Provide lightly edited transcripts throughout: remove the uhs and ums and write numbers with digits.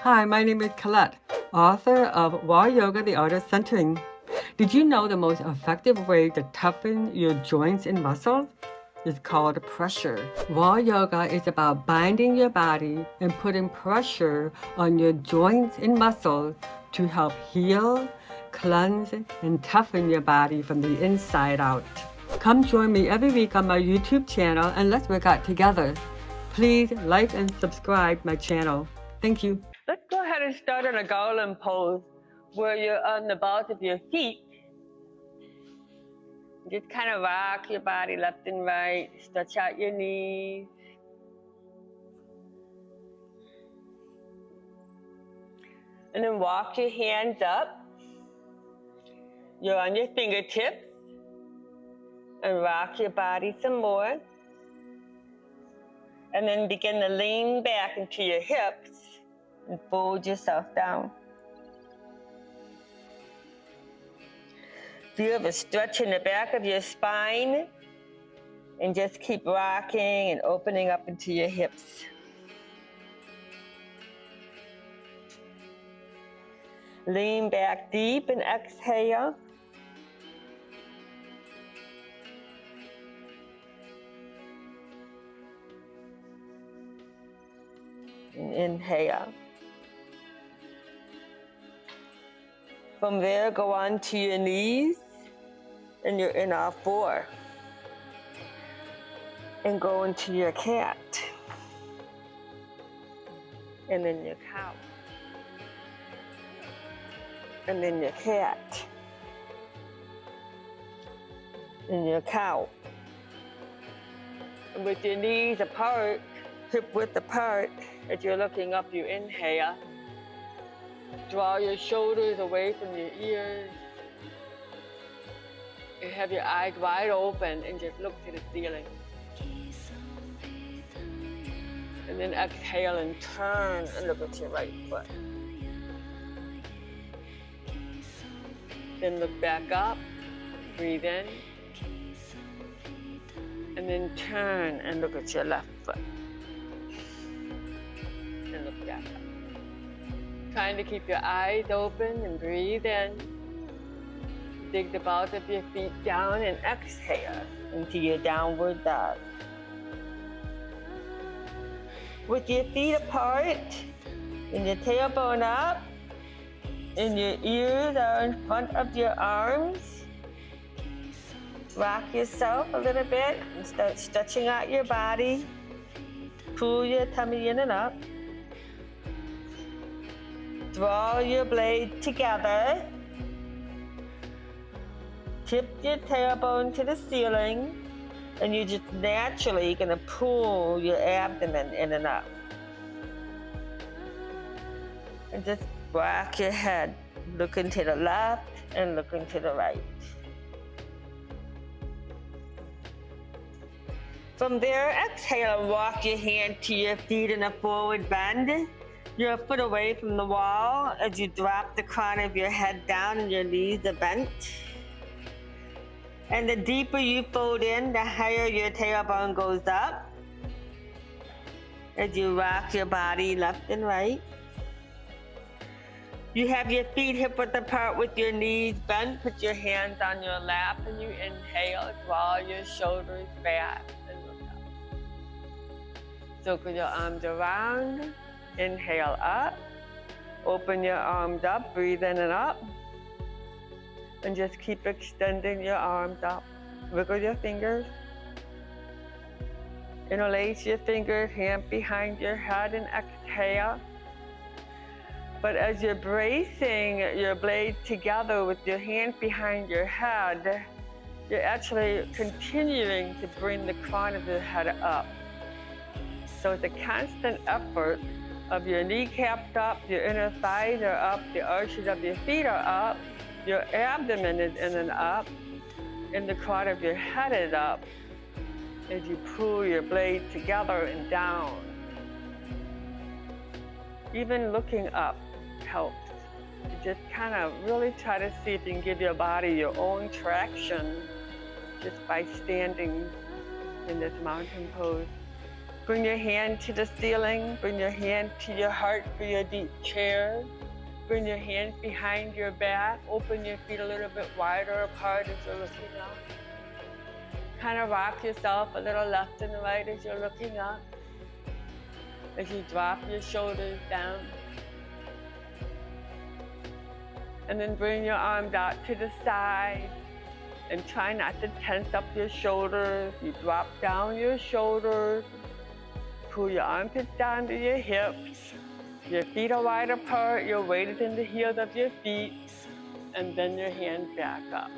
Hi, my name is Colette, author of Wall Yoga, The Art of Centering. Did you know the most effective way to toughen your joints and muscles is called pressure? Wall yoga is about binding your body and putting pressure on your joints and muscles to help heal, cleanse, and toughen your body from the inside out. Come join me every week on my YouTube channel and let's work out together. Please like and subscribe my channel. Thank you. Let's go ahead and start on a golem pose where you're on the balls of your feet. Just kind of rock your body left and right, stretch out your knees. And then walk your hands up. You're on your fingertips. And rock your body some more. And then begin to lean back into your hips and fold yourself down. Feel the stretch in the back of your spine and just keep rocking and opening up into your hips. Lean back deep and exhale. And inhale. From there, go on to your knees and you're in all four. And go into your cat. And then your cow. And then your cat. And your cow. And with your knees apart, hip width apart, as you're looking up, you inhale. Draw your shoulders away from your ears. And have your eyes wide open and just look to the ceiling. And then exhale and turn and look at your right foot. Then look back up, breathe in. And then turn and look at your left foot. And look back up. Trying to keep your eyes open and breathe in. Dig the balls of your feet down and exhale into your downward dog. With your feet apart and your tailbone up and your ears are in front of your arms, rock yourself a little bit and start stretching out your body. Pull your tummy in and up. Draw your blade together. Tip your tailbone to the ceiling, and you're just naturally going to pull your abdomen in and up. And just rock your head, looking to the left and looking to the right. From there, exhale and walk your hand to your feet in a forward bend. You're a foot away from the wall as you drop the crown of your head down and your knees are bent. And the deeper you fold in, the higher your tailbone goes up. As you rock your body left and right. You have your feet hip width apart with your knees bent. Put your hands on your lap and you inhale. Draw your shoulders back and look up. Circle your arms around. Inhale up, open your arms up, breathe in and up, and just keep extending your arms up. Wiggle your fingers, interlace your fingers, hand behind your head and exhale. But as you're bracing your blades together with your hand behind your head, you're actually continuing to bring the crown of your head up. So it's a constant effort of your kneecaps up, your inner thighs are up, the arches of your feet are up, your abdomen is in and up, and the crown of your head is up as you pull your blade together and down. Even looking up helps. You just kind of really try to see if you can give your body your own traction just by standing in this mountain pose. Bring your hand to the ceiling. Bring your hand to your heart for your deep chair. Bring your hands behind your back. Open your feet a little bit wider apart as you're looking up. Kind of rock yourself a little left and right as you're looking up. As you drop your shoulders down. And then bring your arms out to the side. And try not to tense up your shoulders. You drop down your shoulders. Pull your armpits down to your hips. Your feet are wide apart. Your weight is in the heels of your feet. And then your hands back up.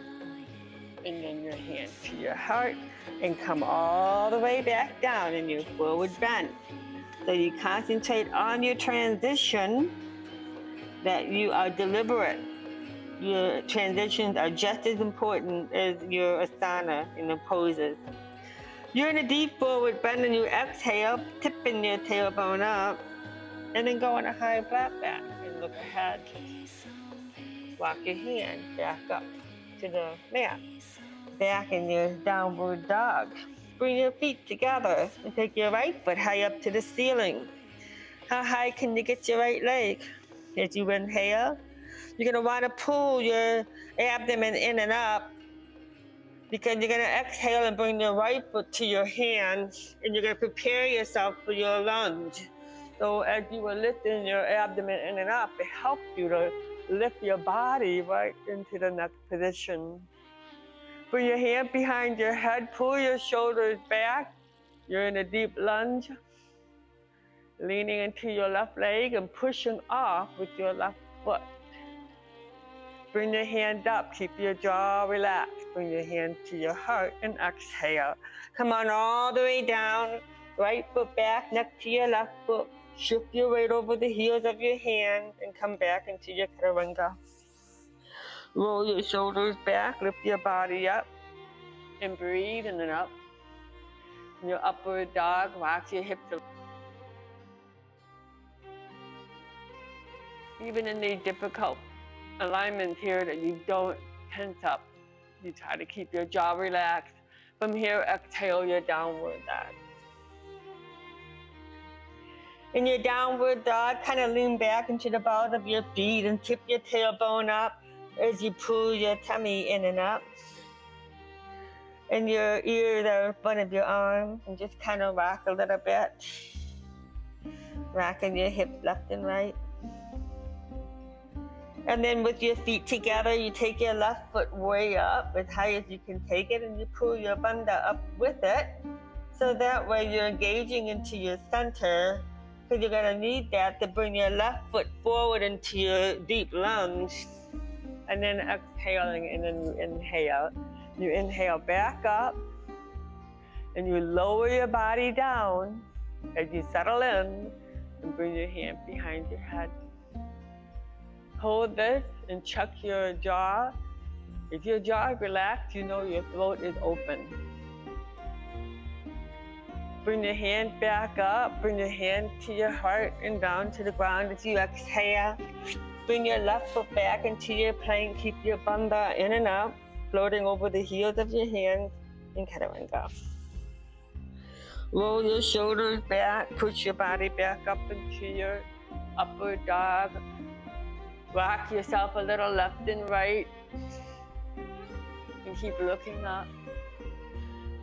And then your hands to your heart. And come all the way back down in your forward bend. So you concentrate on your transition, that you are deliberate. Your transitions are just as important as your asana in the poses. You're in a deep forward bend and you exhale, tipping your tailbone up, and then go on a high flat back and look ahead. Walk your hand back up to the mat. Back in your downward dog. Bring your feet together and take your right foot high up to the ceiling. How high can you get your right leg? As you inhale, you're going to want to pull your abdomen in and up, because you're going to exhale and bring your right foot to your hands, and you're going to prepare yourself for your lunge. So as you were lifting your abdomen in and up, it helps you to lift your body right into the next position. Bring your hand behind your head, pull your shoulders back. You're in a deep lunge, leaning into your left leg and pushing off with your left foot. Bring your hand up, keep your jaw relaxed. Bring your hand to your heart and exhale. Come on all the way down, right foot back next to your left foot. Shift your weight over the heels of your hand and come back into your chaturanga. Roll your shoulders back, lift your body up, and breathe in and up. In your upward dog, rock your hips. Even in these difficult alignments here that you don't tense up, you try to keep your jaw relaxed. From here, exhale your downward dog. In your downward dog, kind of lean back into the balls of your feet and tip your tailbone up as you pull your tummy in and up. And your ears are in front of your arms, and just kind of rock a little bit. Rocking your hips left and right. And then with your feet together, you take your left foot way up, as high as you can take it, and you pull your bandha up with it. So that way you're engaging into your center, because you're going to need that to bring your left foot forward into your deep lunge. And then exhaling, and then you inhale. You inhale back up, and you lower your body down as you settle in, and bring your hand behind your head. Hold this and chuck your jaw. If your jaw is relaxed, you know your throat is open. Bring your hand back up, bring your hand to your heart and down to the ground as you exhale. Bring your left foot back into your plank, keep your bandha in and out, floating over the heels of your hands in chaturanga. Roll your shoulders back, push your body back up into your upward dog. Rock yourself a little left and right, and keep looking up.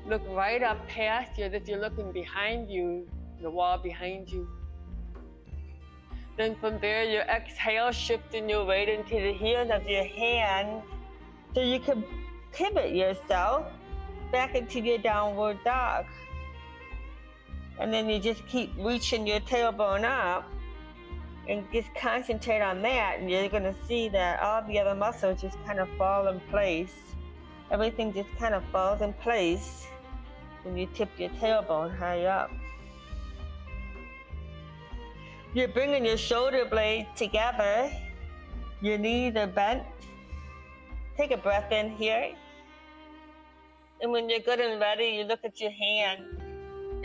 Look right up past you as if you're looking behind you, the wall behind you. Then from there, your exhale, shifting your weight into the heels of your hands, so you can pivot yourself back into your downward dog. And then you just keep reaching your tailbone up, and just concentrate on that, and you're going to see that all the other muscles just kind of fall in place. Everything just kind of falls in place when you tip your tailbone high up. You're bringing your shoulder blades together. Your knees are bent. Take a breath in here. And when you're good and ready, you look at your hand,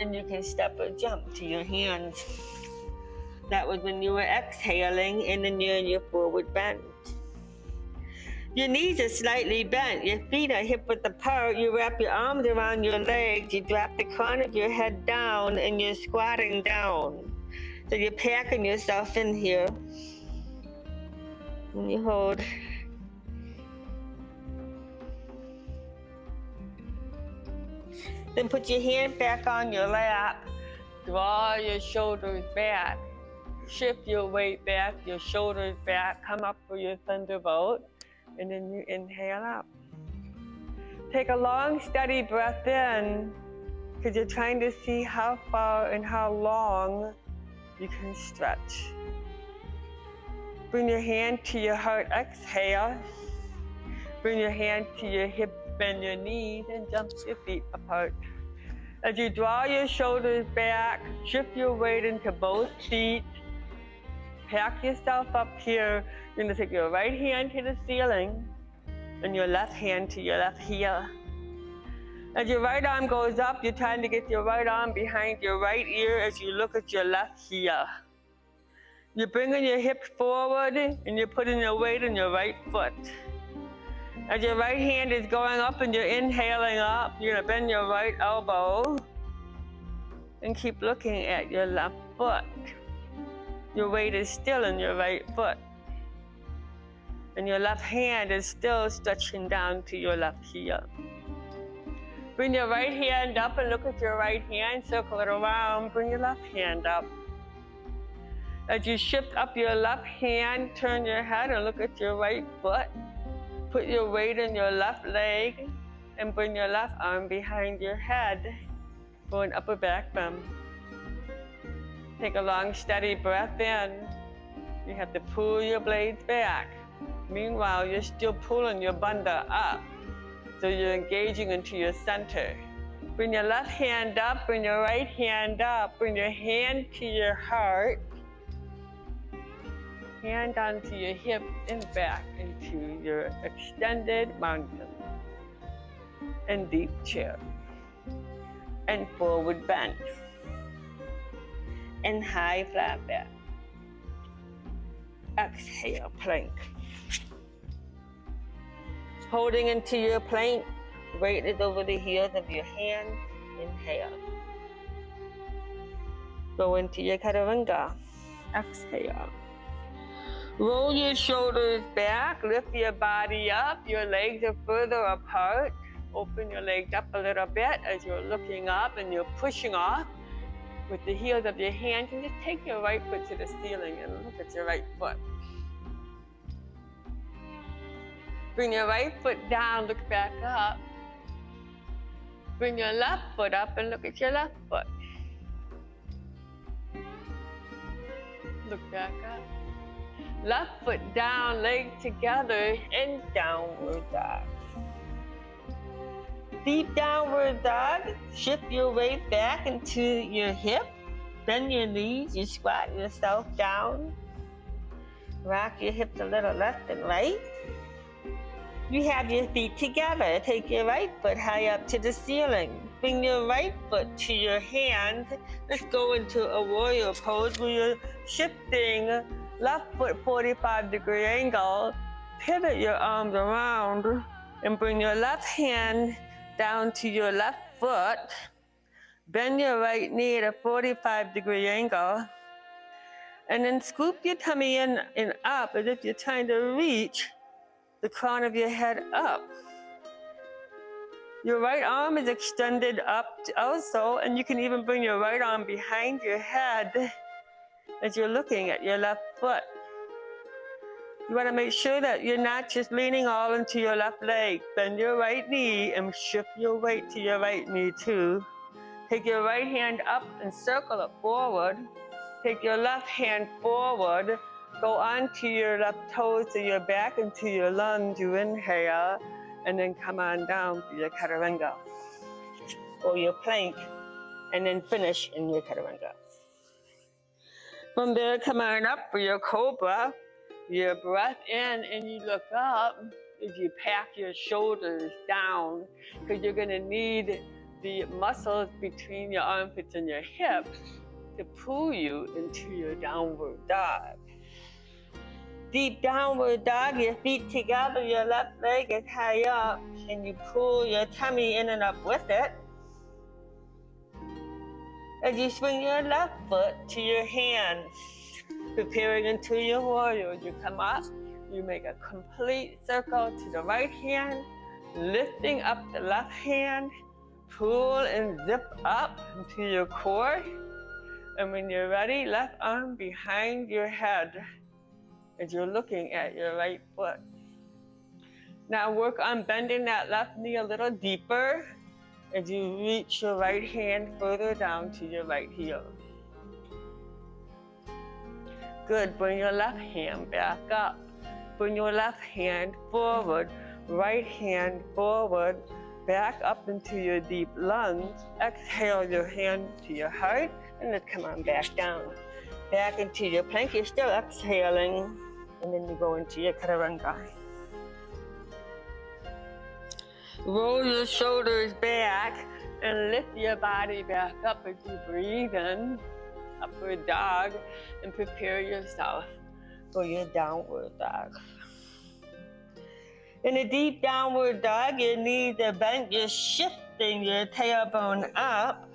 and you can step or jump to your hands. That was when you were exhaling, and then you're in your forward bend. Your knees are slightly bent. Your feet are hip width apart. You wrap your arms around your legs. You drop the crown of your head down and you're squatting down. So you're packing yourself in here. And you hold. Then put your hand back on your lap. Draw your shoulders back. Shift your weight back, your shoulders back. Come up for your thunderbolt. And then you inhale out. Take a long, steady breath in, because you're trying to see how far and how long you can stretch. Bring your hand to your heart, exhale. Bring your hand to your hip, bend your knees, and jump your feet apart. As you draw your shoulders back, shift your weight into both feet. Pack yourself up here. You're going to take your right hand to the ceiling and your left hand to your left heel. As your right arm goes up, you're trying to get your right arm behind your right ear as you look at your left heel. You're bringing your hips forward and you're putting your weight on your right foot. As your right hand is going up and you're inhaling up, you're going to bend your right elbow and keep looking at your left foot. Your weight is still in your right foot. And your left hand is still stretching down to your left heel. Bring your right hand up and look at your right hand. Circle it around. Bring your left hand up. As you shift up your left hand, turn your head and look at your right foot. Put your weight in your left leg and bring your left arm behind your head for an upper back bend. Take a long, steady breath in. You have to pull your blades back. Meanwhile, you're still pulling your bunda up. So you're engaging into your center. Bring your left hand up, bring your right hand up, bring your hand to your heart. Hand onto your hip and back into your extended mountain. And deep chair. And forward bend. And high flat back. Exhale, plank. Holding into your plank, weight is over the heels of your hands. Inhale. Go into your chaturanga. Exhale. Roll your shoulders back, lift your body up. Your legs are further apart. Open your legs up a little bit as you're looking up and you're pushing off. With the heels of your hands, and just take your right foot to the ceiling and look at your right foot. Bring your right foot down, look back up. Bring your left foot up and look at your left foot. Look back up. Left foot down, legs together, and downward dog. Deep downward dog. Shift your weight back into your hip. Bend your knees. You squat yourself down. Rock your hips a little left and right. You have your feet together. Take your right foot high up to the ceiling. Bring your right foot to your hands. Let's go into a warrior pose where you're shifting left foot 45-degree angle. Pivot your arms around and bring your left hand down to your left foot. Bend your right knee at a 45-degree angle. And then scoop your tummy in and up as if you're trying to reach the crown of your head up. Your right arm is extended up also, and you can even bring your right arm behind your head as you're looking at your left foot. You want to make sure that you're not just leaning all into your left leg. Bend your right knee and shift your weight to your right knee too. Take your right hand up and circle it forward. Take your left hand forward. Go onto your left toes so you're back into your lunge. You inhale and then come on down to your chaturanga or your plank and then finish in your chaturanga. From there, come on up for your cobra. Your breath in and you look up as you pack your shoulders down because you're going to need the muscles between your armpits and your hips to pull you into your downward dog. deep downward dog, your feet together, your left leg is high up, and you pull your tummy in and up with it. As you swing your left foot to your hands, preparing into your warrior, you come up, you make a complete circle to the right hand, lifting up the left hand, pull and zip up into your core. And when you're ready, left arm behind your head as you're looking at your right foot. Now work on bending that left knee a little deeper as you reach your right hand further down to your right heel. Good, bring your left hand back up. Bring your left hand forward, right hand forward, back up into your deep lunge. Exhale your hand to your heart, and let's come on back down. Back into your plank, you're still exhaling, and then you go into your chaturanga. Roll your shoulders back and lift your body back up as you breathe in, upward dog, and prepare yourself for your downward dog. In a deep downward dog, your knees are bent, you're shifting your tailbone up.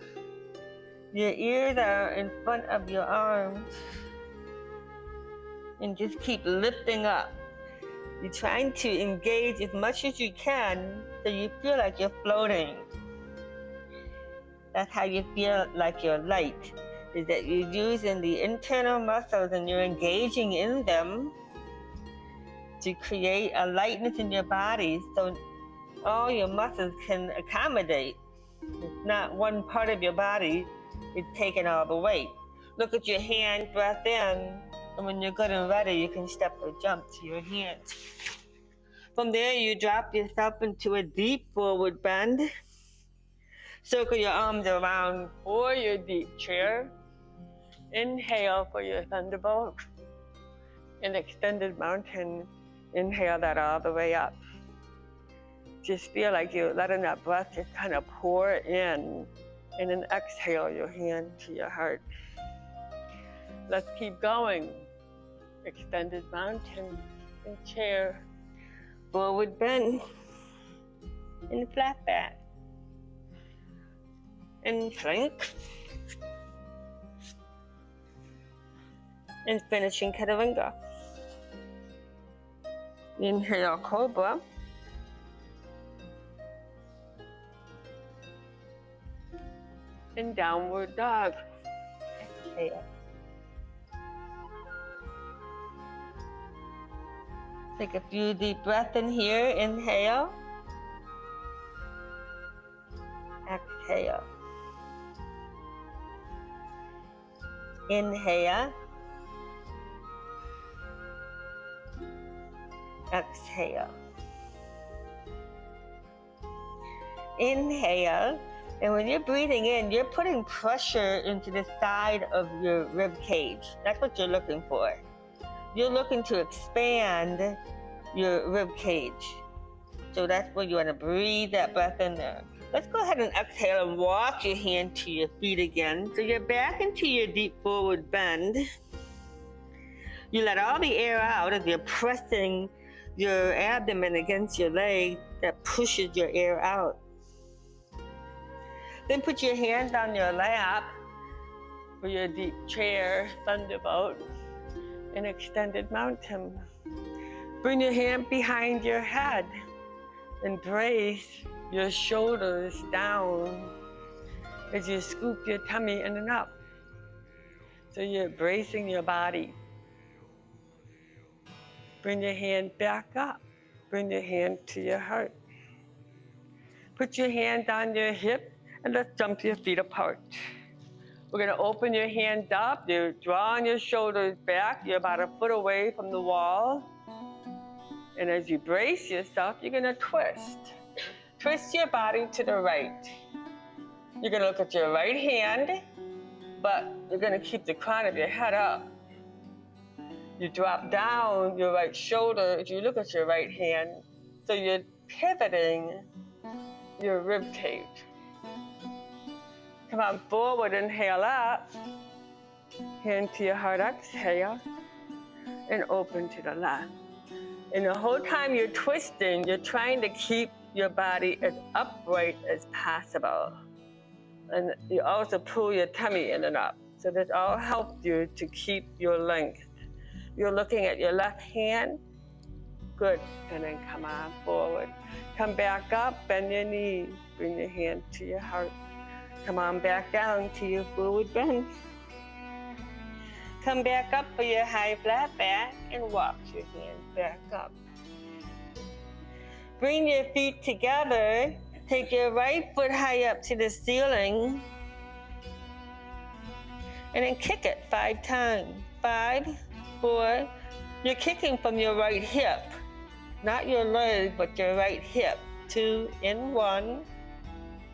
Your ears are in front of your arms. And just keep lifting up. You're trying to engage as much as you can so you feel like you're floating. That's how you feel like you're light, is that you're using the internal muscles and you're engaging in them to create a lightness in your body so all your muscles can accommodate. It's not one part of your body is taking all the weight. Look at your hand, breath in, and when you're good and ready, you can step or jump to your hands. From there, you drop yourself into a deep forward bend. Circle your arms around for your deep chair. Inhale for your thunderbolt. And extended mountain, inhale that all the way up. Just feel like you're letting that breath just kind of pour in. And then exhale your hand to your heart. Let's keep going. Extended mountain and chair. Forward bend. And flat back. And plank. And finishing chaturanga. Inhale cobra. And downward dog. Exhale. Take a few deep breaths in here. Inhale. Exhale. Inhale. Exhale. Inhale. And when you're breathing in, you're putting pressure into the side of your rib cage. That's what you're looking for. You're looking to expand your rib cage. So that's where you want to breathe that breath in there. Let's go ahead and exhale and walk your hand to your feet again. So you're back into your deep forward bend. You let all the air out as you're pressing your abdomen against your leg that pushes your air out. Then put your hand on your lap for your deep chair, thunderbolt, and extended mountain. Bring your hand behind your head and brace your shoulders down as you scoop your tummy in and up. So you're bracing your body. Bring your hand back up. Bring your hand to your heart. Put your hand on your hip and let's jump your feet apart. We're going to open your hands up. You're drawing your shoulders back. You're about a foot away from the wall. And as you brace yourself, you're going to twist. Twist your body to the right. You're going to look at your right hand, but you're going to keep the crown of your head up. You drop down your right shoulder as you look at your right hand. So you're pivoting your rib cage. Come on forward, inhale up. Hand to your heart, exhale. and open to the left. And the whole time you're twisting, you're trying to keep your body as upright as possible. And you also pull your tummy in and up. So this all helps you to keep your length. You're looking at your left hand. Good. And then come on forward. Come back up, bend your knee. Bring your hand to your heart. Come on back down to your forward bend. Come back up for your high flat back and walk your hands back up. Bring your feet together. Take your right foot high up to the ceiling. And then kick it 5 times. 5, 4. You're kicking from your right hip. Not your leg, but your right hip. 2 and 1.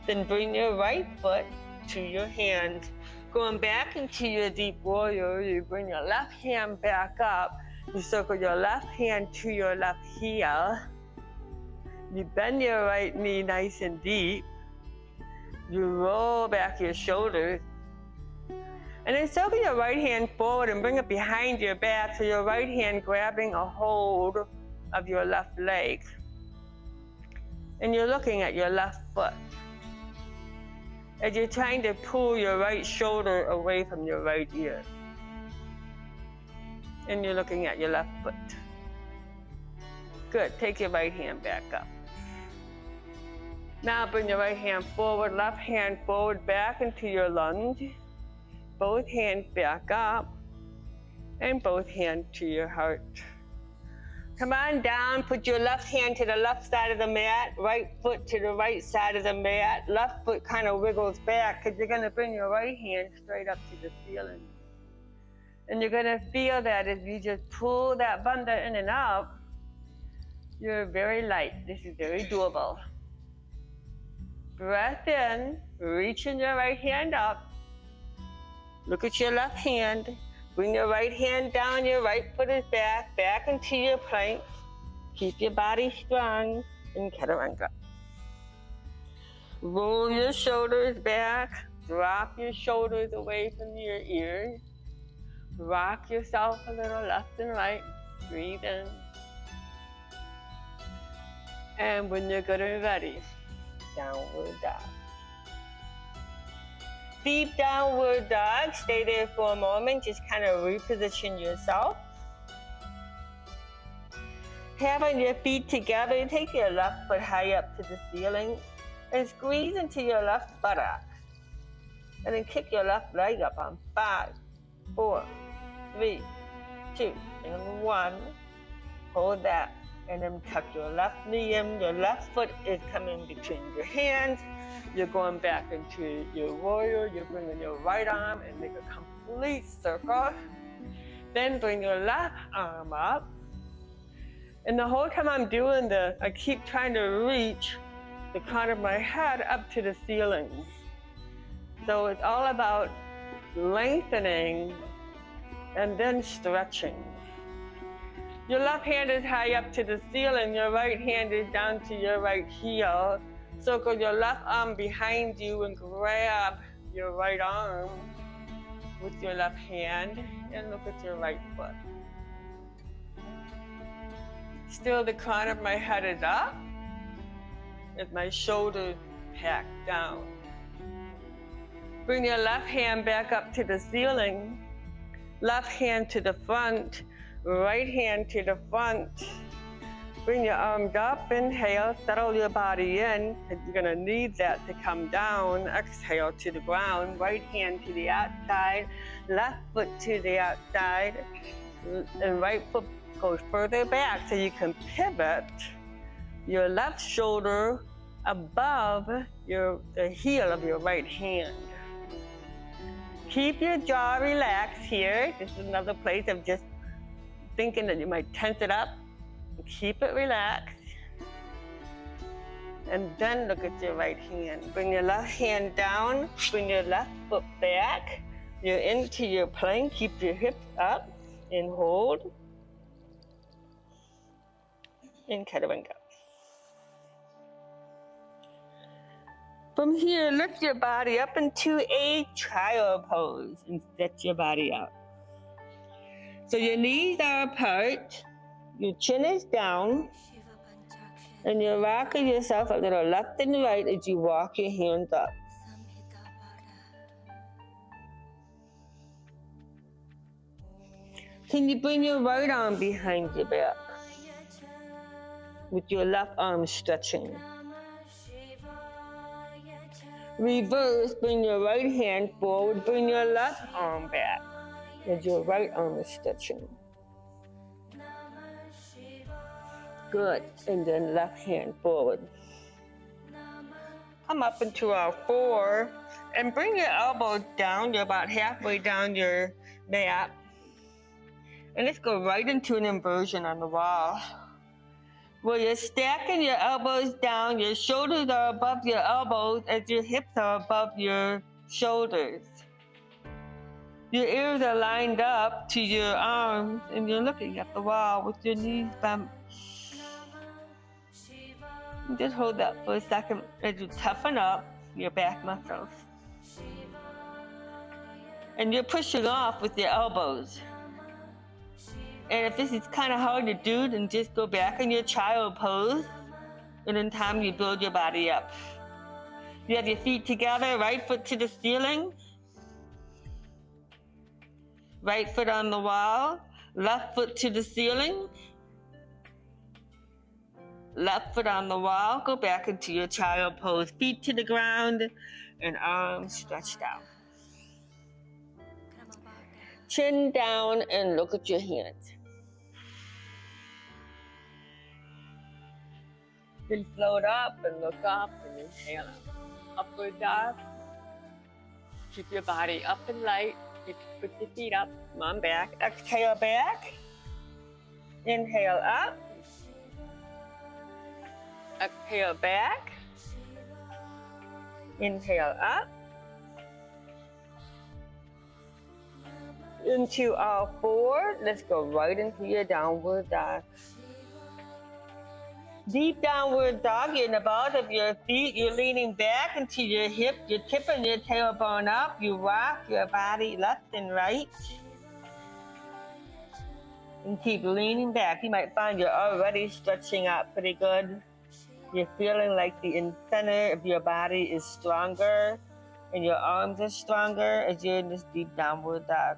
Then bring your right foot to your hand. Going back into your deep warrior, you bring your left hand back up. You circle your left hand to your left heel. You bend your right knee nice and deep. You roll back your shoulders. And then circle your right hand forward and bring it behind your back so your right hand grabbing a hold of your left leg. And you're looking at your left foot as you're trying to pull your right shoulder away from your right ear. And you're looking at your left foot. Good. Take your right hand back up. Now bring your right hand forward, left hand forward, back into your lunge. Both hands back up. And both hands to your heart. Come on down, put your left hand to the left side of the mat, right foot to the right side of the mat. Left foot kind of wiggles back because you're going to bring your right hand straight up to the ceiling. And you're going to feel that as you just pull that bundle in and out, you're very light. This is very doable. Breath in, reaching your right hand up. Look at your left hand. Bring your right hand down, your right foot is back into your plank. Keep your body strong in Chaturanga. Roll your shoulders back, drop your shoulders away from your ears. Rock yourself a little left and right, breathe in. And when you're good and ready, downward dog. Deep downward dog, stay there for a moment, just kind of reposition yourself. Having your feet together, take your left foot high up to the ceiling and squeeze into your left buttock. And then kick your left leg up on 5, 4, 3, 2, and 1. Hold that. And then tuck your left knee in, your left foot is coming between your hands. You're going back into your warrior, you're bringing your right arm and make a complete circle. Then bring your left arm up. And the whole time I'm doing this, I keep trying to reach the corner of my head up to the ceiling. So it's all about lengthening and then stretching. Your left hand is high up to the ceiling, your right hand is down to your right heel. Circle your left arm behind you and grab your right arm with your left hand and look at your right foot. Still the crown of my head is up as my shoulders packed down. Bring your left hand back up to the ceiling, left hand to the front, right hand to the front. Bring your arms up, inhale, settle your body in, because you're going to need that to come down. Exhale to the ground, right hand to the outside, left foot to the outside, and right foot goes further back so you can pivot your left shoulder above the heel of your right hand. Keep your jaw relaxed here. This is another place of just thinking that you might tense it up. Keep it relaxed. And then look at your right hand. Bring your left hand down. Bring your left foot back. You're into your plank. Keep your hips up and hold. In Chaturanga. From here, lift your body up into a child pose and stretch your body out. So your knees are apart, your chin is down, and you're rocking yourself a little left and right as you walk your hands up. Can you bring your right arm behind your back with your left arm stretching? Reverse, bring your right hand forward, bring your left arm back as your right arm is stretching. Good, and then left hand forward. Come up into our 4 and bring your elbows down. You're about halfway down your mat. And let's go right into an inversion on the wall. Where you're stacking your elbows down, your shoulders are above your elbows as your hips are above your shoulders. Your ears are lined up to your arms and you're looking at the wall with your knees bent. Just hold that for a second as you toughen up your back muscles. And you're pushing off with your elbows. And if this is kind of hard to do, then just go back in your child pose. And in time, you build your body up. You have your feet together, right foot to the ceiling. Right foot on the wall. Left foot to the ceiling. Left foot on the wall. Go back into your child pose. Feet to the ground and arms stretched out. Chin down and look at your hands. Then float up and look up and inhale out. Upward dog. Keep your body up and light. Put your feet up. Come on back. Exhale back. Inhale up. Exhale back. Inhale up. Into all 4. Let's go right into your downward dog. Deep downward dog. You're in the balls of your feet. You're leaning back into your hip. You're tipping your tailbone up. You rock your body left and right. And keep leaning back. You might find you're already stretching out pretty good. You're feeling like the center of your body is stronger and your arms are stronger as you're in this deep downward dog.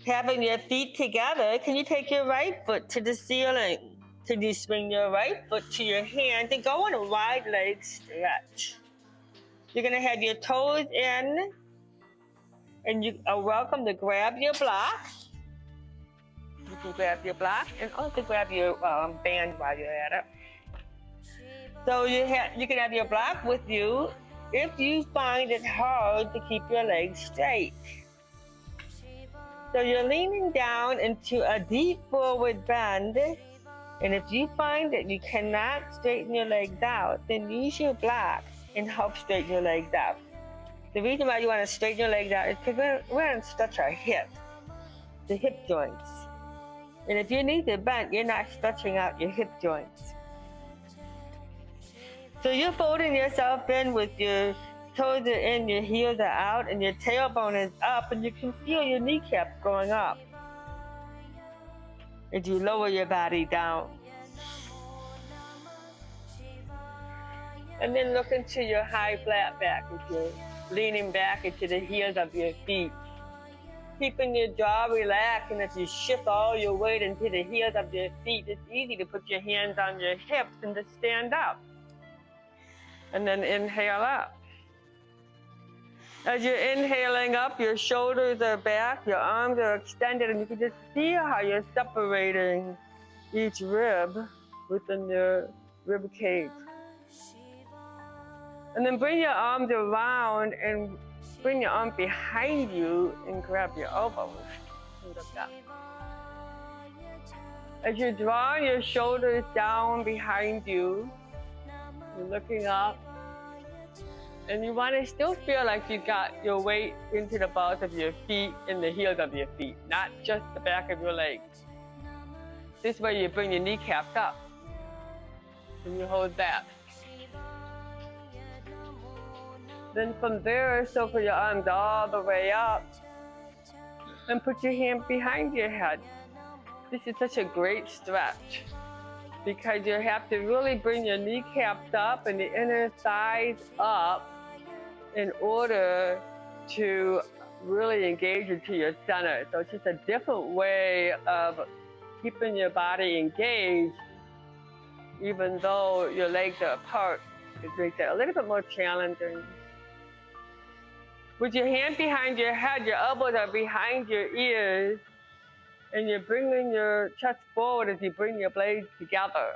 Having your feet together, can you take your right foot to the ceiling? Can you swing your right foot to your hand and go on a wide leg stretch? You're going to have your toes in, and you are welcome to grab your block. You can grab your block and also grab your band while you're at it. So you can have your block with you if you find it hard to keep your legs straight. So you're leaning down into a deep forward bend, and if you find that you cannot straighten your legs out, then use your block and help straighten your legs out. The reason why you want to straighten your legs out is because we're going to stretch our hips, the hip joints. And if your knees are bent, you're not stretching out your hip joints. So you're folding yourself in with your toes are in, your heels are out, and your tailbone is up, and you can feel your kneecaps going up as you lower your body down. And then look into your high flat back as you're leaning back into the heels of your feet. Keeping your jaw relaxed, and as you shift all your weight into the heels of your feet, it's easy to put your hands on your hips and to stand up. And then inhale up. As you're inhaling up, your shoulders are back, your arms are extended, and you can just feel how you're separating each rib within your rib cage. And then bring your arms around and bring your arm behind you and grab your elbows. As you're drawing your shoulders down behind you, you're looking up. And you want to still feel like you got your weight into the balls of your feet and the heels of your feet, not just the back of your legs. This way you bring your kneecaps up. And you hold that. Then from there, circle your arms all the way up and put your hand behind your head. This is such a great stretch because you have to really bring your kneecaps up and the inner thighs up in order to really engage into your center. So it's just a different way of keeping your body engaged, even though your legs are apart. It makes it a little bit more challenging. With your hand behind your head, your elbows are behind your ears, and you're bringing your chest forward as you bring your blades together.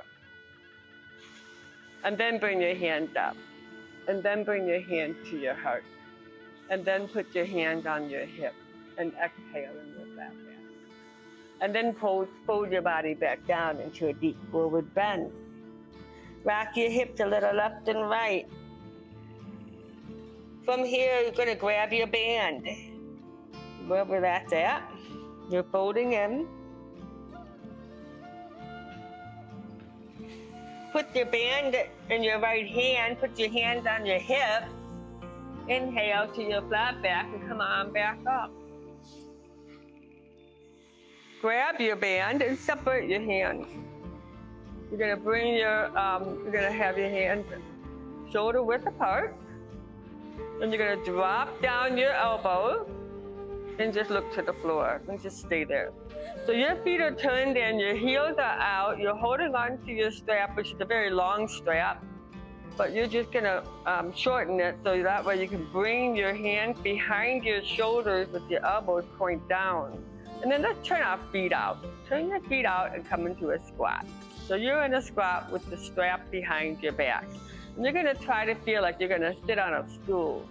And then bring your hands up. And then bring your hand to your heart. And then put your hands on your hip and exhale and lift that back. And then fold your body back down into a deep forward bend. Rock your hips a little left and right. From here, you're going to grab your band. Wherever that's at, you're folding in. Put your band in your right hand, put your hands on your hip. Inhale to your flat back and come on back up. Grab your band and separate your hands. You're gonna bring your, you're gonna have your hands shoulder width apart. And you're gonna drop down your elbow and just look to the floor and just stay there. So your feet are turned in, your heels are out, you're holding on to your strap, which is a very long strap, but you're just gonna shorten it so that way you can bring your hands behind your shoulders with your elbows point down. And then let's turn our feet out. Turn your feet out and come into a squat. So you're in a squat with the strap behind your back. And you're gonna try to feel like you're gonna sit on a stool.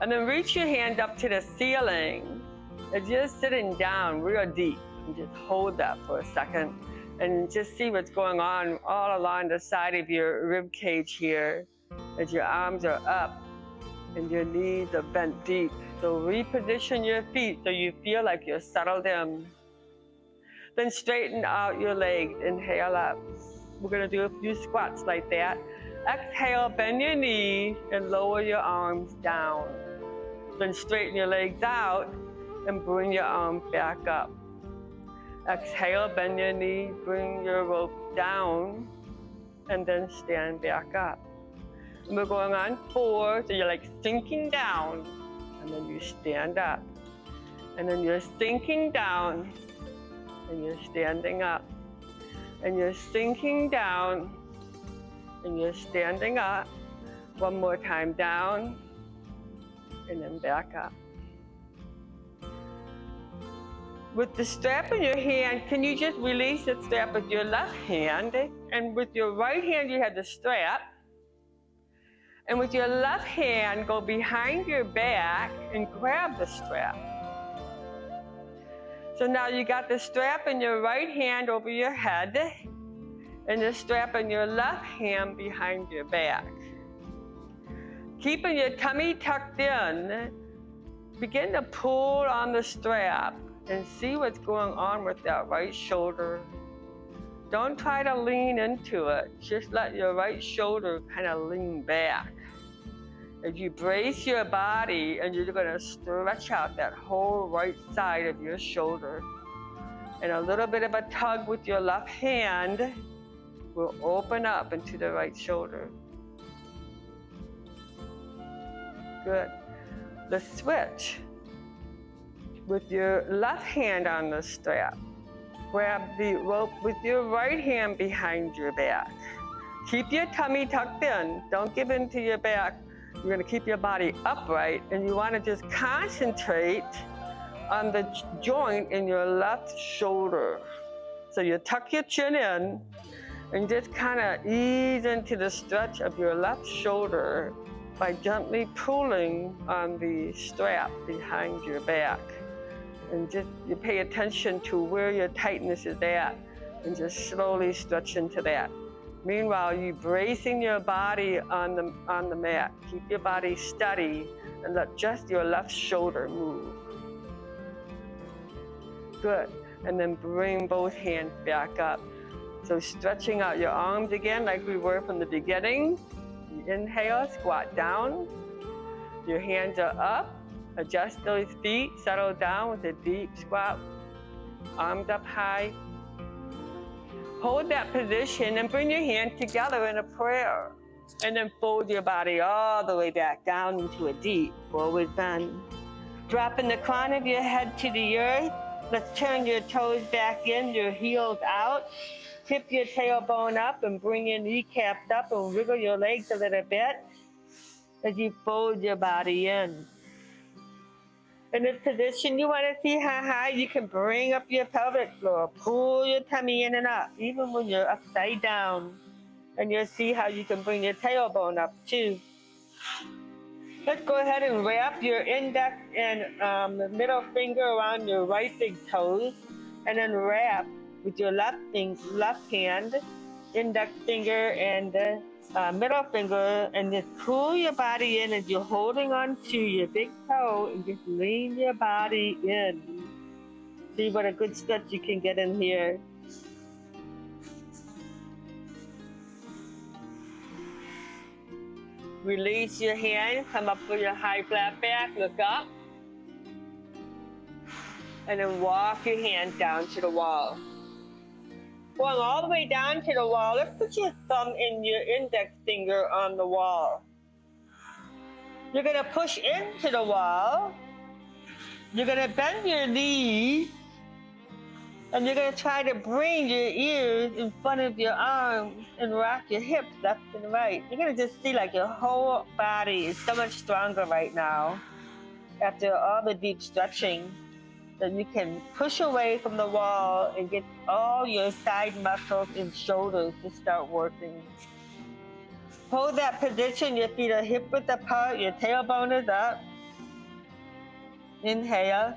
And then reach your hand up to the ceiling as you're sitting down real deep. And just hold that for a second and just see what's going on all along the side of your rib cage here as your arms are up and your knees are bent deep. So reposition your feet so you feel like you're settled in. Then straighten out your legs, inhale up. We're gonna do a few squats like that. Exhale, bend your knees and lower your arms down. Then straighten your legs out and bring your arms back up. Exhale, bend your knees, bring your rope down, and then stand back up. And we're going on 4, so you're like sinking down, and then you stand up. And then you're sinking down, and you're standing up. And you're sinking down, and you're standing up. One more time, down, and then back up. With the strap in your hand, can you just release the strap with your left hand? And with your right hand, you have the strap. And with your left hand, go behind your back and grab the strap. So now you got the strap in your right hand over your head and the strap in your left hand behind your back. Keeping your tummy tucked in, begin to pull on the strap and see what's going on with that right shoulder. Don't try to lean into it. Just let your right shoulder kind of lean back. As you brace your body and you're gonna stretch out that whole right side of your shoulder. And a little bit of a tug with your left hand will open up into the right shoulder. Good. The switch. With your left hand on the strap, grab the rope with your right hand behind your back. Keep your tummy tucked in. Don't give in to your back. You're going to keep your body upright, and you want to just concentrate on the joint in your left shoulder. So you tuck your chin in and just kind of ease into the stretch of your left shoulder by gently pulling on the strap behind your back. And just you pay attention to where your tightness is at and just slowly stretch into that. Meanwhile, you bracing your body on the mat. Keep your body steady and let just your left shoulder move. Good. And then bring both hands back up. So stretching out your arms again like we were from the beginning. You inhale, squat down. Your hands are up. Adjust those feet. Settle down with a deep squat. Arms up high. Hold that position and bring your hands together in a prayer. And then fold your body all the way back down into a deep forward bend. Dropping the crown of your head to the earth. Let's turn your toes back in, your heels out. Tip your tailbone up and bring your kneecaps up and wiggle your legs a little bit as you fold your body in. In this position, you want to see how high you can bring up your pelvic floor. Pull your tummy in and up, even when you're upside down. And you'll see how you can bring your tailbone up too. Let's go ahead and wrap your index and middle finger around your right big toes, and then wrap with your left hand, index finger and middle finger, and just pull your body in as you're holding on to your big toe and just lean your body in. See what a good stretch you can get in here. Release your hand, come up with your high flat back, look up. And then walk your hands down to the wall. Going all the way down to the wall, let's put your thumb and your index finger on the wall. You're gonna push into the wall. You're gonna bend your knees. And you're gonna try to bring your ears in front of your arms and rock your hips left and right. You're gonna just see like your whole body is so much stronger right now after all the deep stretching. That you can push away from the wall and get all your side muscles and shoulders to start working. Hold that position, your feet are hip width apart, your tailbone is up. Inhale.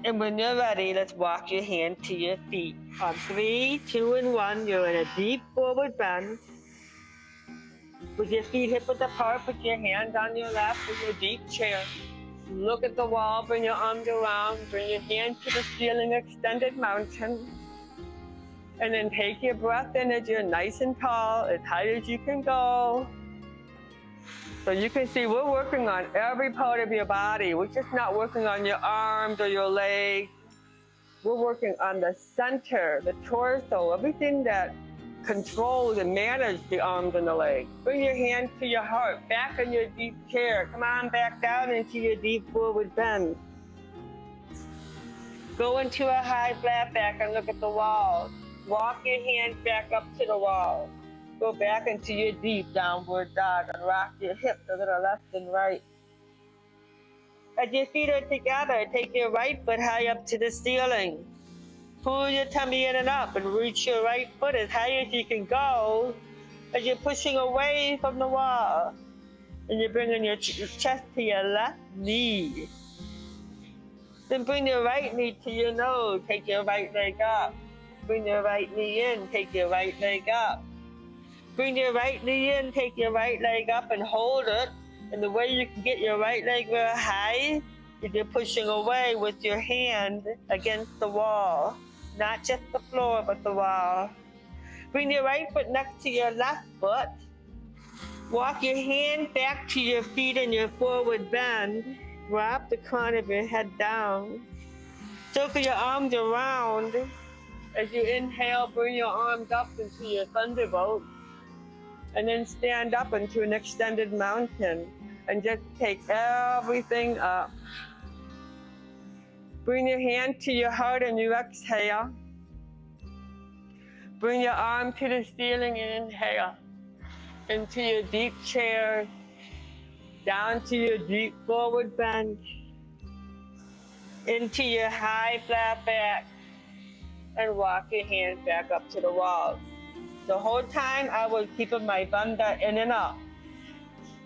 And when you're ready, let's walk your hand to your feet. On 3, 2, and 1, you're in a deep forward bend. With your feet hip width apart, put your hands on your lap in your deep chair. Look at the wall, bring your arms around, bring your hands to the ceiling, extended mountain. And then take your breath in as you're nice and tall, as high as you can go. So you can see we're working on every part of your body. We're just not working on your arms or your legs. We're working on the center, the torso, everything that controls and manages the arms and the legs. Bring your hands to your heart, back in your deep chair. Come on back down into your deep forward bend. Go into a high flat back and look at the wall. Walk your hands back up to the wall. Go back into your deep downward dog and rock your hips a little left and right. As your feet are together, take your right foot high up to the ceiling. Pull your tummy in and up and reach your right foot as high as you can go as you're pushing away from the wall. And you're bringing your chest to your left knee. Then bring your right knee to your nose. Take your right leg up. Bring your right knee in. Take your right leg up. Bring your right knee in. Take your right leg up and hold it. And the way you can get your right leg real high is you're pushing away with your hand against the wall. Not just the floor, but the wall. Bring your right foot next to your left foot. Walk your hand back to your feet in your forward bend. Drop the crown of your head down. Circle your arms around. As you inhale, bring your arms up into your thunderbolt. And then stand up into an extended mountain. And just take everything up. Bring your hand to your heart and you exhale. Bring your arm to the ceiling and inhale. Into your deep chair. Down to your deep forward bend. Into your high flat back. And walk your hands back up to the wall. The whole time I was keeping my bunda in and up.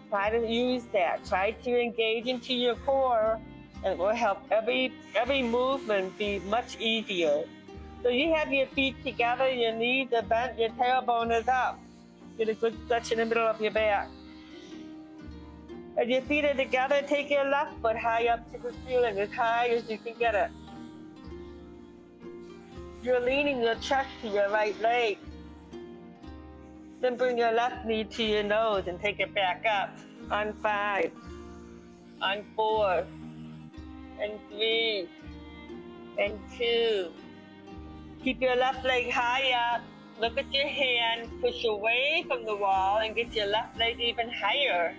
Try to use that. Try to engage into your core. And it will help every movement be much easier. So you have your feet together, your knees are bent, your tailbone is up. Get a good stretch in the middle of your back. As your feet are together, take your left foot high up to the ceiling, as high as you can get it. You're leaning your chest to your right leg. Then bring your left knee to your nose and take it back up. On 5, on 4, and 3, and 2. Keep your left leg high up. Look at your hand. Push away from the wall and get your left leg even higher.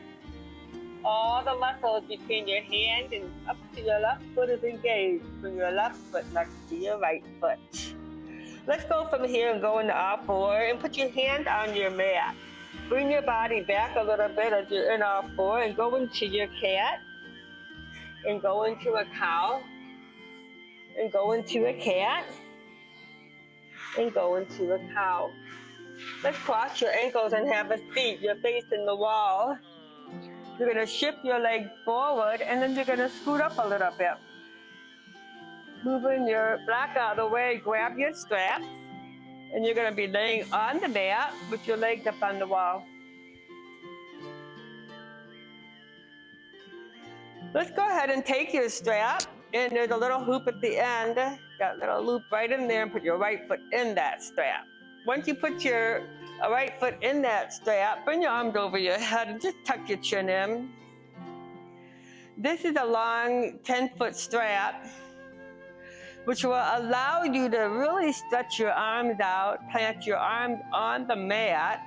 All the muscles between your hand and up to your left foot is engaged. Bring your left foot next to your right foot. Let's go from here and go into all 4 and put your hand on your mat. Bring your body back a little bit as you're in all 4 and go into your cat and go into a cow and go into a cat and go into a cow. Let's cross your ankles and have a seat. You're facing the wall. You're going to shift your leg forward and then you're going to scoot up a little bit. Moving your block out of the way, grab your straps, and you're going to be laying on the mat with your legs up on the wall. Let's go ahead and take your strap, and there's a little hoop at the end. Got a little loop right in there, and put your right foot in that strap. Once you put your right foot in that strap, bring your arms over your head and just tuck your chin in. This is a long 10-foot strap, which will allow you to really stretch your arms out, plant your arms on the mat,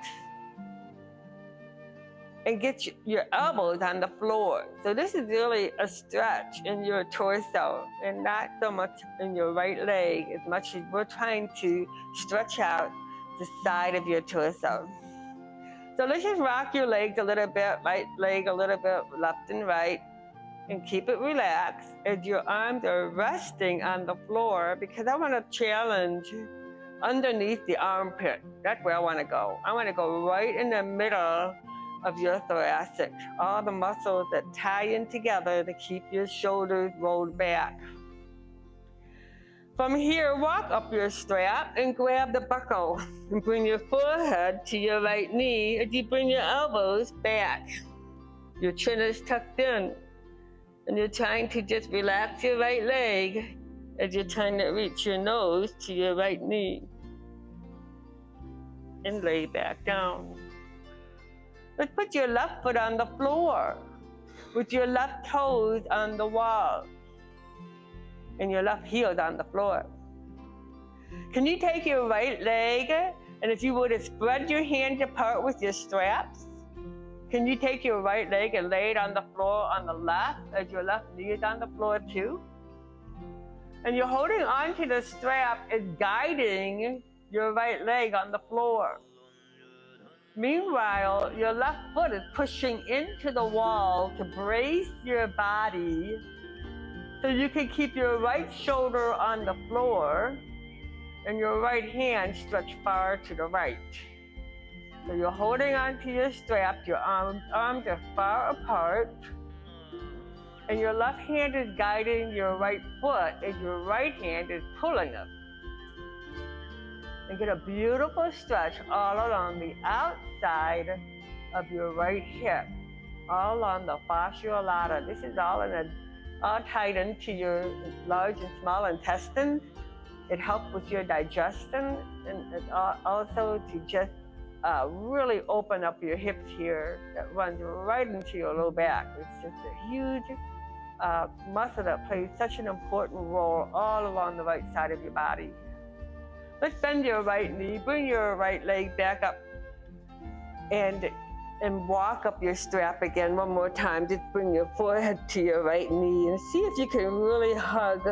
and get your elbows on the floor. So this is really a stretch in your torso and not so much in your right leg as much as we're trying to stretch out the side of your torso. So let's just rock your legs a little bit, right leg a little bit left and right, and keep it relaxed as your arms are resting on the floor, because I want to challenge underneath the armpit. That's where I want to go. I want to go right in the middle of your thoracic, all the muscles that tie in together to keep your shoulders rolled back. From here, walk up your strap and grab the buckle and bring your forehead to your right knee as you bring your elbows back. Your chin is tucked in, and you're trying to just relax your right leg as you're trying to reach your nose to your right knee and lay back down. Let's put your left foot on the floor with your left toes on the wall and your left heel on the floor. Can you take your right leg, and if you would spread your hands apart with your straps, can you take your right leg and lay it on the floor on the left as your left knee is on the floor too? And you're holding on to the strap is guiding your right leg on the floor. Meanwhile, your left foot is pushing into the wall to brace your body so you can keep your right shoulder on the floor and your right hand stretched far to the right. So you're holding on to your strap, your arms are far apart, and your left hand is guiding your right foot as your right hand is pulling it. And get a beautiful stretch all along the outside of your right hip, all along the fascia lata. This is all tied into your large and small intestines. It helps with your digestion, and it also to just really open up your hips here that runs right into your low back. It's just a huge muscle that plays such an important role all along the right side of your body. Let's bend your right knee, bring your right leg back up, and walk up your strap again one more time. Just bring your forehead to your right knee and see if you can really hug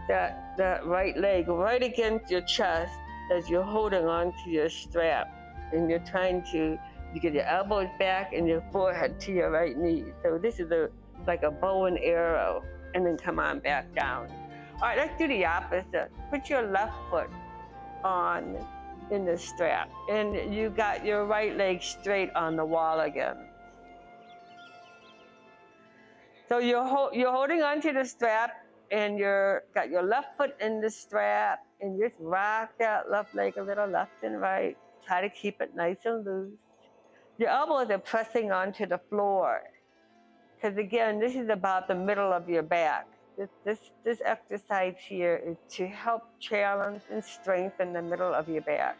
that right leg right against your chest as you're holding on to your strap. And you're trying to get your elbows back and your forehead to your right knee. So this is like a bow and arrow, and then come on back down. All right, let's do the opposite. Put your left foot on in the strap, and you got your right leg straight on the wall again. So you're holding onto the strap, and got your left foot in the strap, and just rock that left leg a little left and right. Try to keep it nice and loose. Your elbows are pressing onto the floor, because again, this is about the middle of your back. This exercise here is to help challenge and strengthen the middle of your back.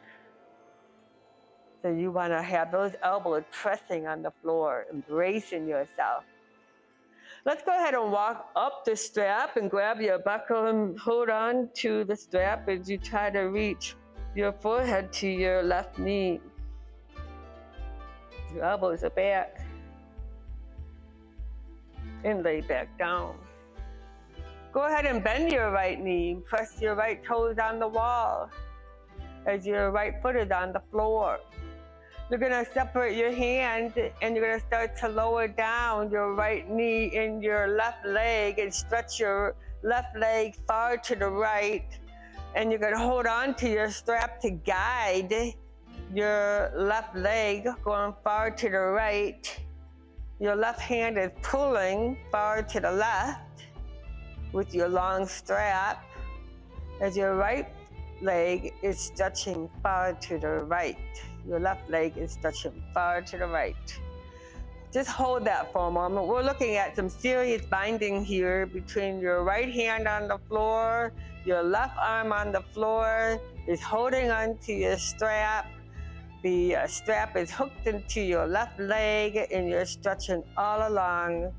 So you want to have those elbows pressing on the floor, embracing yourself. Let's go ahead and walk up the strap and grab your buckle and hold on to the strap as you try to reach your forehead to your left knee. Your elbows are back. And lay back down. Go ahead and bend your right knee. Press your right toes on the wall as your right foot is on the floor. You're going to separate your hands and you're going to start to lower down your right knee in your left leg and stretch your left leg far to the right. And you're going to hold on to your strap to guide your left leg going far to the right. Your left hand is pulling far to the left with your long strap as your right leg is stretching far to the right. Your left leg is stretching far to the right. Just hold that for a moment. We're looking at some serious binding here between your right hand on the floor, your left arm on the floor is holding onto your strap. The strap is hooked into your left leg and you're stretching all along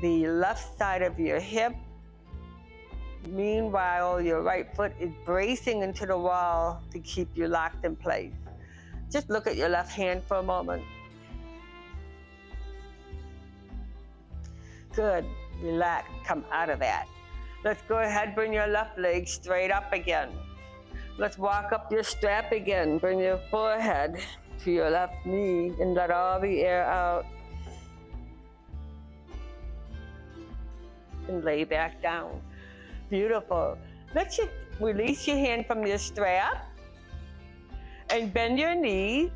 the left side of your hip. Meanwhile, your right foot is bracing into the wall to keep you locked in place. Just look at your left hand for a moment. Good. Relax. Come out of that. Let's go ahead, bring your left leg straight up again. Let's walk up your strap again. Bring your forehead to your left knee and let all the air out. And lay back down. Beautiful. Let's just release your hand from your strap and bend your knees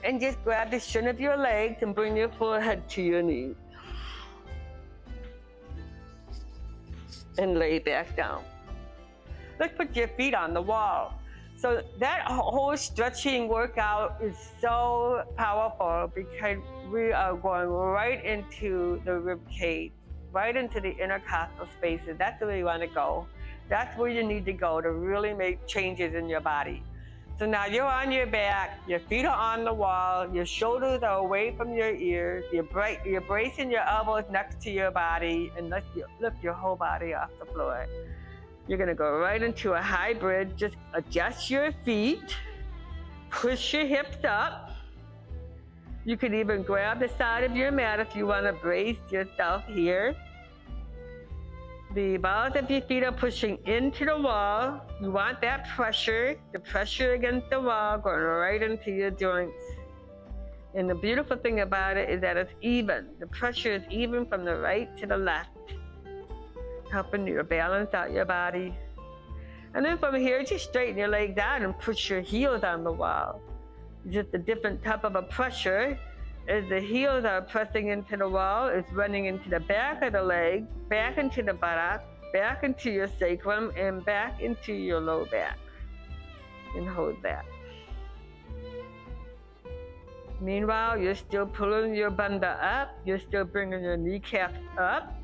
and just grab the shin of your legs and bring your forehead to your knees. And lay back down. Let's put your feet on the wall. So that whole stretching workout is so powerful because we are going right into the rib cage, right into the intercostal spaces. That's where you want to go. That's where you need to go to really make changes in your body. So now you're on your back, your feet are on the wall, your shoulders are away from your ears, you're bracing your elbows next to your body and lift your whole body off the floor. You're going to go right into a hybrid. Just adjust your feet, push your hips up. You could even grab the side of your mat if you want to brace yourself here. The balls of your feet are pushing into the wall. You want that pressure, the pressure against the wall going right into your joints. And the beautiful thing about it is that it's even. The pressure is even from the right to the left, helping you to balance out your body. And then from here, just straighten your legs out and push your heels on the wall. Just a different type of a pressure. As the heels are pressing into the wall, it's running into the back of the leg, back into the buttock, back into your sacrum, and back into your low back. And hold that. Meanwhile, you're still pulling your bunda up, you're still bringing your kneecaps up.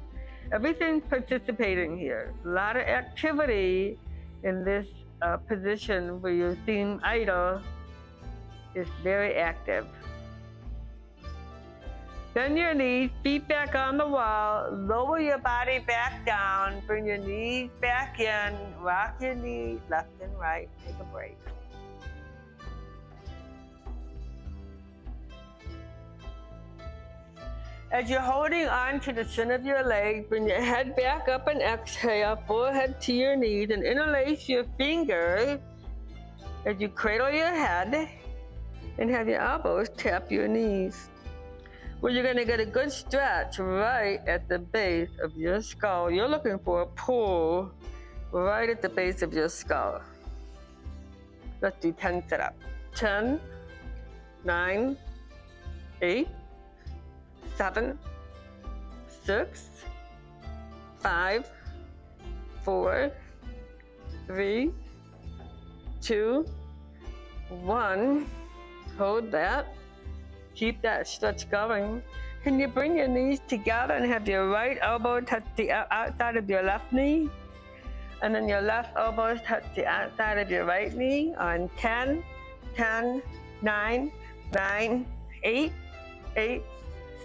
Everything's participating here. A lot of activity in this position where you seem idle is very active. Bend your knees, feet back on the wall, lower your body back down, bring your knees back in, rock your knees left and right, take a break. As you're holding on to the shin of your leg, bring your head back up and exhale, forehead to your knees, and interlace your fingers as you cradle your head and have your elbows tap your knees. Well, you're going to get a good stretch right at the base of your skull. You're looking for a pull right at the base of your skull. Let's do 10 sit-ups. 10, 9, 8, 7, 6, 5, 4, 3, 2, 1. Hold that. Keep that stretch going. Can you bring your knees together and have your right elbow touch the outside of your left knee? And then your left elbow touch the outside of your right knee on 10, 10, 9, 9, 8, 8,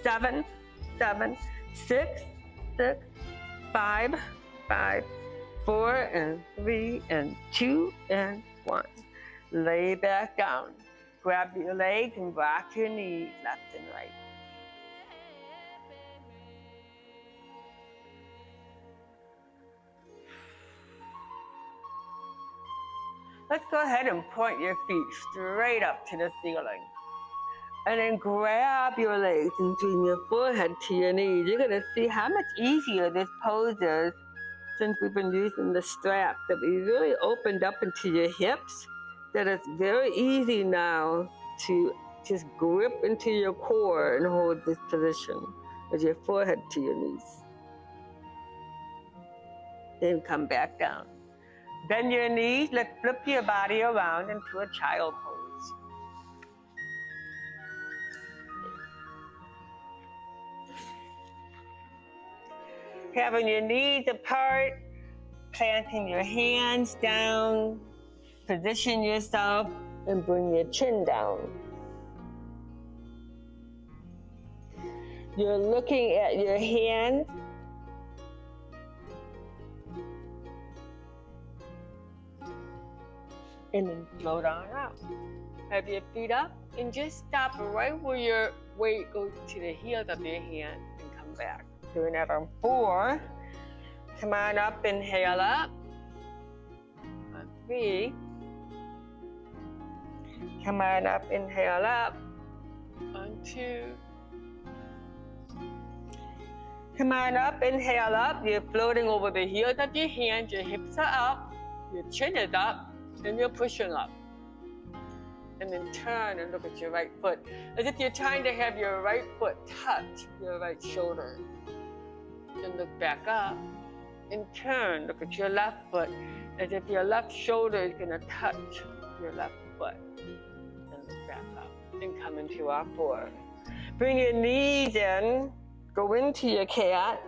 7, 7, 6, 6, 5, 5, 4, and 3, and 2, and 1. Lay back down. Grab your legs and rock your knees left and right. Let's go ahead and point your feet straight up to the ceiling. And then grab your legs and bring your forehead to your knees. You're gonna see how much easier this pose is since we've been using the strap, that we really opened up into your hips, that it's very easy now to just grip into your core and hold this position with your forehead to your knees. Then come back down. Bend your knees, let's flip your body around into a child pose. Having your knees apart, planting your hands down, position yourself and bring your chin down. You're looking at your hands. And then float on out. Have your feet up and just stop right where your weight goes to the heels of your hand and come back. Do another 4. Come on up, inhale up. On 3. Come on up, inhale up. On 2. Come on up, inhale up. You're floating over the heels of your hands. Your hips are up. Your chin is up. And you're pushing up. And then turn and look at your right foot, as if you're trying to have your right foot touch your right shoulder. Then look back up and turn, look at your left foot, as if your left shoulder is gonna touch your left foot. And look back up and come into our 4. Bring your knees in, go into your cat,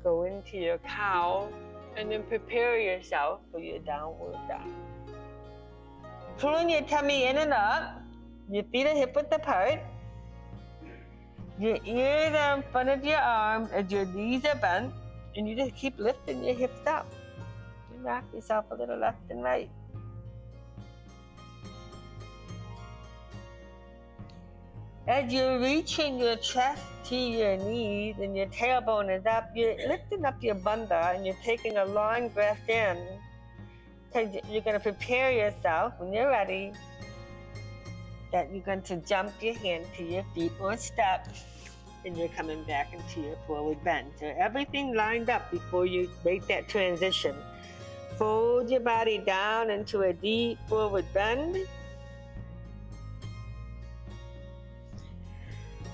go into your cow, and then prepare yourself for your downward dog. Pulling your tummy in and up, your feet are hip width apart. Your ears are in front of your arms as your knees are bent, and you just keep lifting your hips up. You rock yourself a little left and right. As you're reaching your chest to your knees and your tailbone is up, you're lifting up your bunda and you're taking a long breath in, because you're going to prepare yourself when you're ready that you're going to jump your hand to your feet or step, and you're coming back into your forward bend. So everything lined up before you make that transition. Fold your body down into a deep forward bend.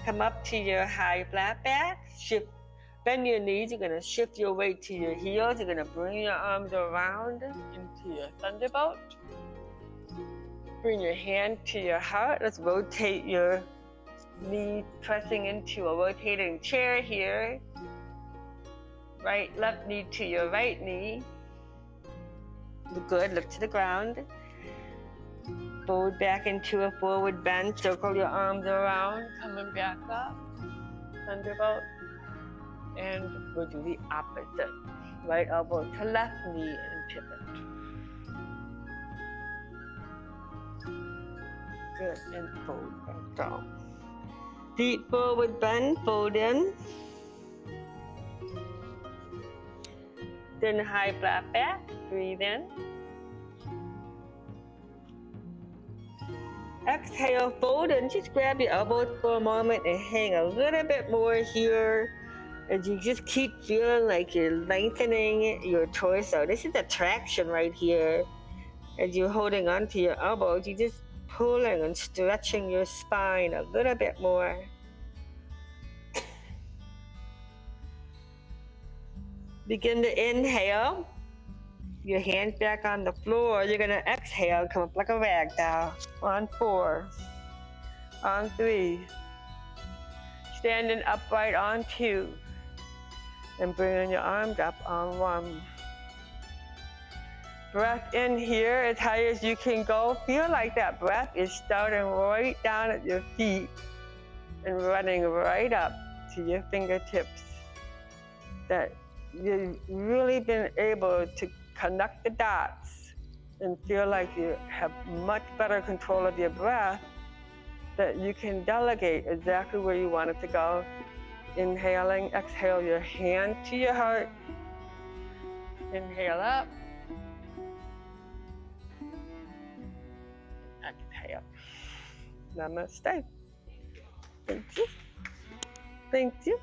Come up to your high flat back, bend your knees, you're gonna shift your weight to your heels, you're gonna bring your arms around into your thunderbolt. Bring your hand to your heart, let's rotate your knee, pressing into a rotating chair here. Left knee to your right knee. Good, look to the ground. Fold back into a forward bend, circle your arms around, coming back up, thunderbolt, and we'll do the opposite. Right elbow to left knee and pivot. Good, and fold back down. Deep forward bend, fold in. Then high flat back, breathe in. Exhale, fold and just grab your elbows for a moment and hang a little bit more here as you just keep feeling like you're lengthening your torso. This is a traction right here. As you're holding onto your elbows, you're just pulling and stretching your spine a little bit more. Begin to inhale. Your hands back on the floor. You're gonna exhale, come up like a rag doll. On 4, on 3, standing upright on 2, and bringing your arms up on 1. Breath in here as high as you can go. Feel like that breath is starting right down at your feet and running right up to your fingertips. That you've really been able to connect the dots and feel like you have much better control of your breath, that you can delegate exactly where you want it to go. Inhaling, exhale your hand to your heart. Inhale up. Exhale. Namaste. Thank you. Thank you.